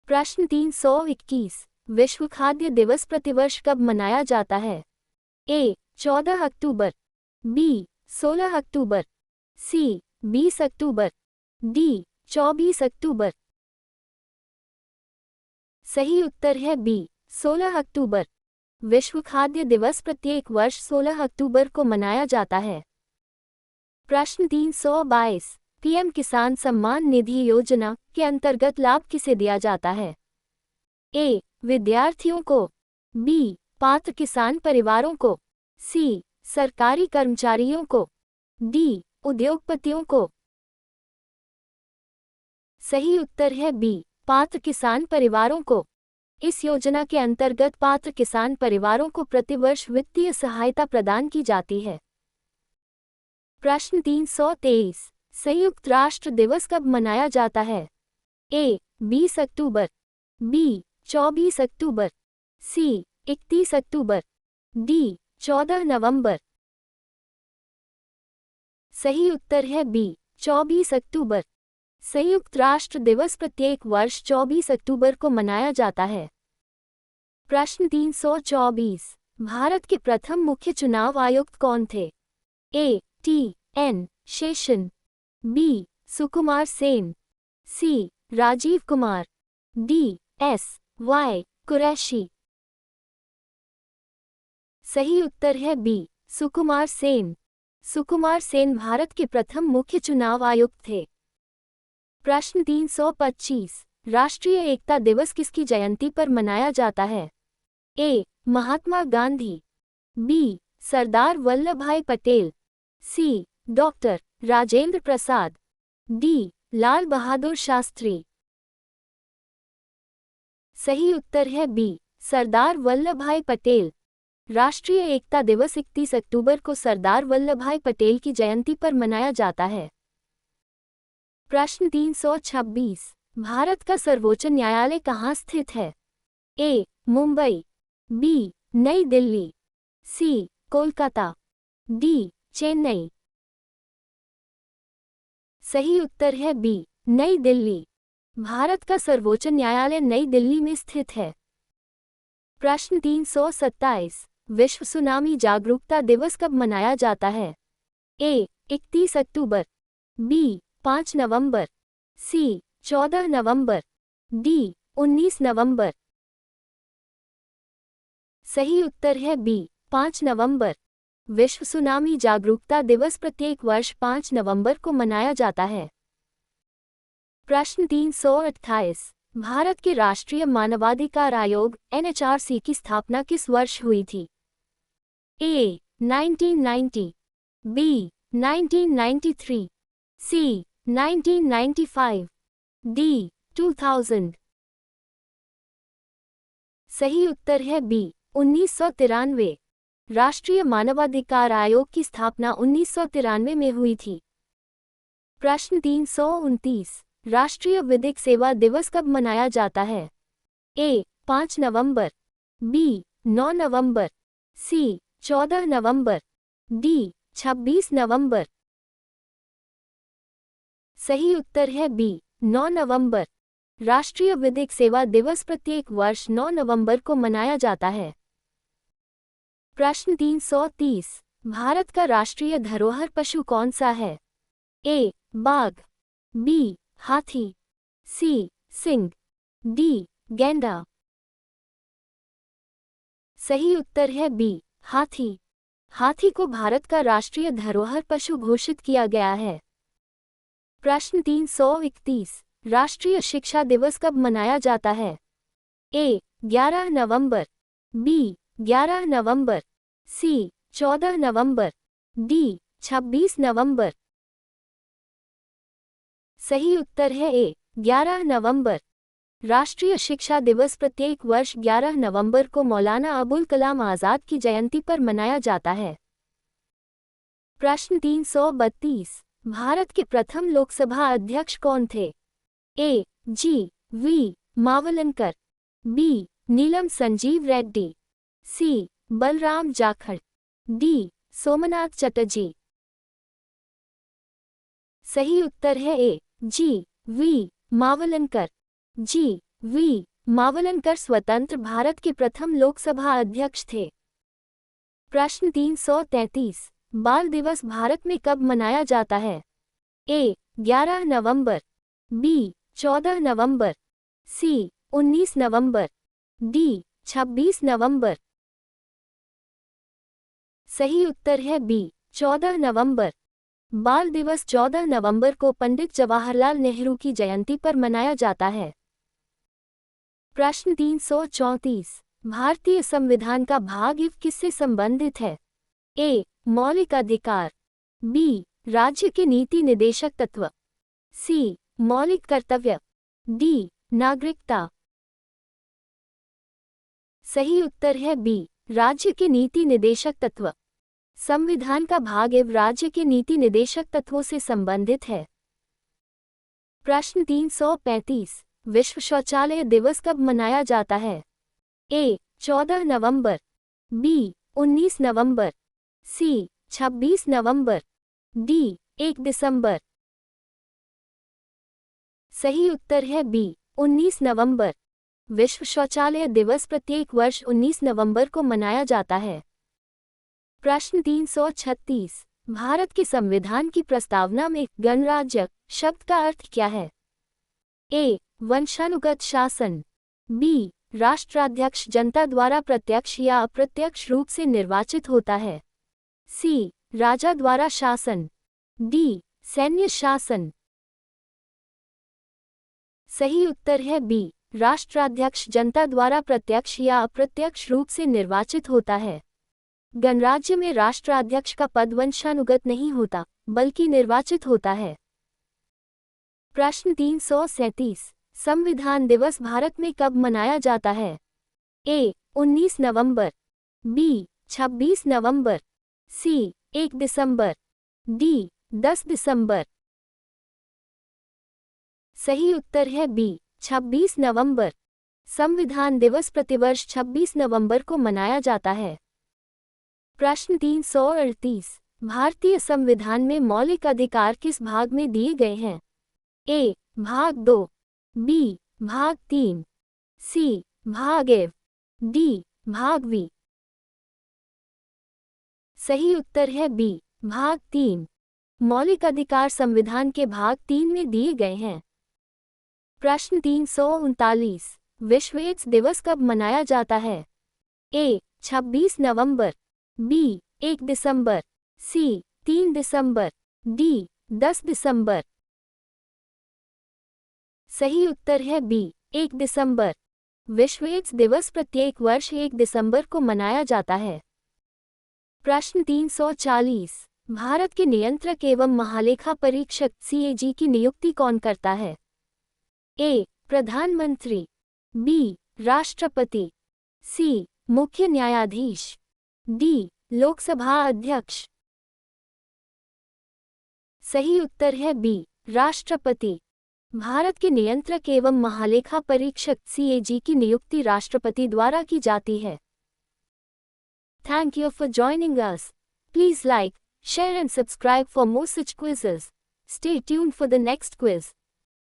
प्रश्न 321। विश्व खाद्य दिवस प्रतिवर्ष कब मनाया जाता है? ए 14 अक्टूबर, बी 16 अक्टूबर, सी 20 अक्टूबर, डी 24 अक्टूबर। सही उत्तर है बी 16 अक्टूबर। विश्व खाद्य दिवस प्रत्येक वर्ष 16 अक्टूबर को मनाया जाता है। प्रश्न 322। पीएम किसान सम्मान निधि योजना के अंतर्गत लाभ किसे दिया जाता है? ए विद्यार्थियों को, बी पात्र किसान परिवारों को, सी सरकारी कर्मचारियों को, डी उद्योगपतियों को। सही उत्तर है बी पात्र किसान परिवारों को। इस योजना के अंतर्गत पात्र किसान परिवारों को प्रतिवर्ष वित्तीय सहायता प्रदान की जाती है। प्रश्न 323। संयुक्त राष्ट्र दिवस कब मनाया जाता है? ए 20 अक्टूबर, बी 24 अक्टूबर, सी 31 अक्टूबर, डी 14 नवंबर। सही उत्तर है बी 24 अक्टूबर। संयुक्त राष्ट्र दिवस प्रत्येक वर्ष 24 अक्टूबर को मनाया जाता है। प्रश्न 324। भारत के प्रथम मुख्य चुनाव आयुक्त कौन थे? A T N Seshan, B Sukumar Sen, C Rajiv Kumar, D S Y Qureshi. सही उत्तर है बी सुकुमार सेन। सुकुमार सेन भारत के प्रथम मुख्य चुनाव आयुक्त थे। प्रश्न 325। राष्ट्रीय एकता दिवस किसकी जयंती पर मनाया जाता है? ए महात्मा गांधी, बी सरदार वल्लभभाई पटेल, सी डॉक्टर राजेंद्र प्रसाद, डी लाल बहादुर शास्त्री। सही उत्तर है बी सरदार वल्लभभाई पटेल। राष्ट्रीय एकता दिवस 31 अक्टूबर को सरदार वल्लभभाई पटेल की जयंती पर मनाया जाता है। प्रश्न 326। भारत का सर्वोच्च न्यायालय कहाँ स्थित है? ए मुंबई, बी नई दिल्ली, सी कोलकाता, डी चेन्नई। सही उत्तर है बी नई दिल्ली। भारत का सर्वोच्च न्यायालय नई दिल्ली में स्थित है। प्रश्न 327। विश्व सुनामी जागरूकता दिवस कब मनाया जाता है? ए 31 अक्टूबर, बी 5 नवंबर, सी 14 नवंबर, डी 19 नवंबर। सही उत्तर है बी 5 नवंबर। विश्व सुनामी जागरूकता दिवस प्रत्येक वर्ष 5 नवंबर को मनाया जाता है। प्रश्न 328। भारत के राष्ट्रीय मानवाधिकार आयोग एनएचआरसी की स्थापना किस वर्ष हुई थी? ए 1990, बी 1993, सी 1995, डी 2000। सही उत्तर है बी 1993। राष्ट्रीय मानवाधिकार आयोग की स्थापना 1993 में हुई थी। प्रश्न 329। राष्ट्रीय विधिक सेवा दिवस कब मनाया जाता है? ए 5 नवंबर, बी 9 नवंबर, सी 14 नवंबर, डी 26 नवंबर। सही उत्तर है बी 9 नवंबर। राष्ट्रीय विधिक सेवा दिवस प्रत्येक वर्ष 9 नवंबर को मनाया जाता है। प्रश्न 330। भारत का राष्ट्रीय धरोहर पशु कौन सा है? ए बाघ, बी हाथी, सी सिंह, डी गैंडा। सही उत्तर है बी हाथी। हाथी को भारत का राष्ट्रीय धरोहर पशु घोषित किया गया है। प्रश्न 331। राष्ट्रीय शिक्षा दिवस कब मनाया जाता है? ए 11 नवंबर, बी 11 नवंबर, सी 14 नवंबर, डी 26 नवंबर। सही उत्तर है ए 11 नवंबर। राष्ट्रीय शिक्षा दिवस प्रत्येक वर्ष 11 नवंबर को मौलाना अबुल कलाम आज़ाद की जयंती पर मनाया जाता है। प्रश्न 332। भारत के प्रथम लोकसभा अध्यक्ष कौन थे? A G V Mavalankar, B Neelam Sanjiva Reddy, C Balram Jakhar, D Somnath Chatterjee. सही उत्तर है A G V Mavalankar. G V Mavalankar स्वतंत्र भारत के प्रथम लोकसभा अध्यक्ष थे। प्रश्न 333 बाल दिवस भारत में कब मनाया जाता है? ए 11 नवंबर, बी 14 नवंबर, सी 19 नवंबर, डी 26 नवंबर। सही उत्तर है बी 14 नवंबर। बाल दिवस 14 नवंबर को पंडित जवाहरलाल नेहरू की जयंती पर मनाया जाता है। प्रश्न 334 भारतीय संविधान का भाग इफ किससे संबंधित है? ए मौलिक अधिकार, बी राज्य के नीति निदेशक तत्व, सी मौलिक कर्तव्य, डी नागरिकता। सही उत्तर है बी राज्य के नीति निदेशक तत्व। संविधान का भाग एवं राज्य के नीति निदेशक तत्वों से संबंधित है। प्रश्न 335 विश्व शौचालय दिवस कब मनाया जाता है? ए 14 नवंबर, बी 19 नवंबर, सी 26 नवंबर, डी 1 दिसंबर। सही उत्तर है बी 19 नवंबर। विश्व शौचालय दिवस प्रत्येक वर्ष 19 नवंबर को मनाया जाता है। प्रश्न 336 भारत के संविधान की प्रस्तावना में गणराज्य शब्द का अर्थ क्या है? ए वंशानुगत शासन, बी राष्ट्राध्यक्ष जनता द्वारा प्रत्यक्ष या अप्रत्यक्ष रूप से निर्वाचित होता है, सी राजा द्वारा शासन, डी सैन्य शासन। सही उत्तर है बी राष्ट्राध्यक्ष जनता द्वारा प्रत्यक्ष या अप्रत्यक्ष रूप से निर्वाचित होता है। गणराज्य में राष्ट्राध्यक्ष का पद वंशानुगत नहीं होता बल्कि निर्वाचित होता है। प्रश्न 337 संविधान दिवस भारत में कब मनाया जाता है? ए 19 नवंबर, बी 26 नवंबर, सी 1 दिसंबर, डी 10 दिसंबर। सही उत्तर है बी 26 नवंबर। संविधान दिवस प्रतिवर्ष 26 नवंबर को मनाया जाता है। प्रश्न 338 भारतीय संविधान में मौलिक अधिकार किस भाग में दिए गए हैं? ए भाग 2, बी भाग 3, सी भाग ए, डी भाग वी। सही उत्तर है बी भाग 3। मौलिक अधिकार संविधान के भाग 3 में दिए गए हैं। प्रश्न 339 विश्व एड्स दिवस कब मनाया जाता है? ए 26 नवंबर, बी 1 दिसंबर, सी 3 दिसंबर, डी 10 दिसंबर। सही उत्तर है बी 1 दिसंबर। विश्व एड्स दिवस प्रत्येक वर्ष 1 दिसंबर को मनाया जाता है। प्रश्न 340 भारत के नियंत्रक एवं महालेखा परीक्षक CAG की नियुक्ति कौन करता है? ए प्रधानमंत्री, बी राष्ट्रपति, सी मुख्य न्यायाधीश, डी लोकसभा अध्यक्ष। सही उत्तर है बी राष्ट्रपति। भारत के नियंत्रक एवं महालेखा परीक्षक CAG की नियुक्ति राष्ट्रपति द्वारा की जाती है। Thank you for joining us. Please like, share and subscribe for more such quizzes. Stay tuned for the next quiz.